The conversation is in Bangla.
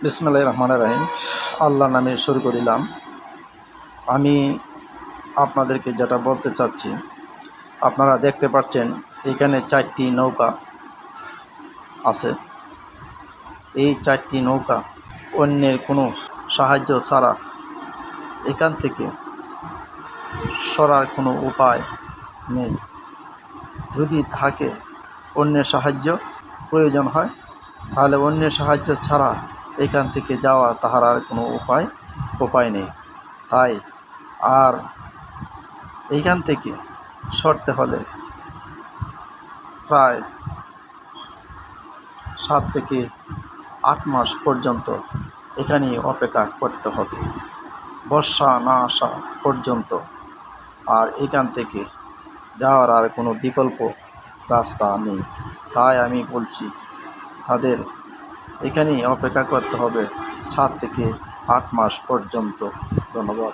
বিসমিল্লাহির রহমানির রহিম। আল্লাহর নামে শুরু করিলাম। আমি আপনাদেরকে যেটা বলতে চাচ্ছি, আপনারা দেখতে পাচ্ছেন এখানে 4টি নৌকা আছে। এই 4টি নৌকা অন্যের কোনো সাহায্য ছাড়া এখান থেকে সরার কোনো উপায় নেই। যদি থাকে অন্যের সাহায্য প্রয়োজন হয়, তাহলে অন্যের সাহায্য ছাড়া এখান থেকে যাওয়া তাহার আর কোনো উপায় নেই। তাই আর এইখান থেকে সরতে হলে প্রায় 7 থেকে 8 মাস পর্যন্ত এখানেই অপেক্ষা করতে হবে, বর্ষা না আসা পর্যন্ত। আর এখান থেকে যাওয়ার আর কোনো বিকল্প রাস্তা নেই। তাই আমি বলছি, তাদের এখানেই অপেক্ষা করতে হবে 7 থেকে 8 মাস পর্যন্ত। ধন্যবাদ।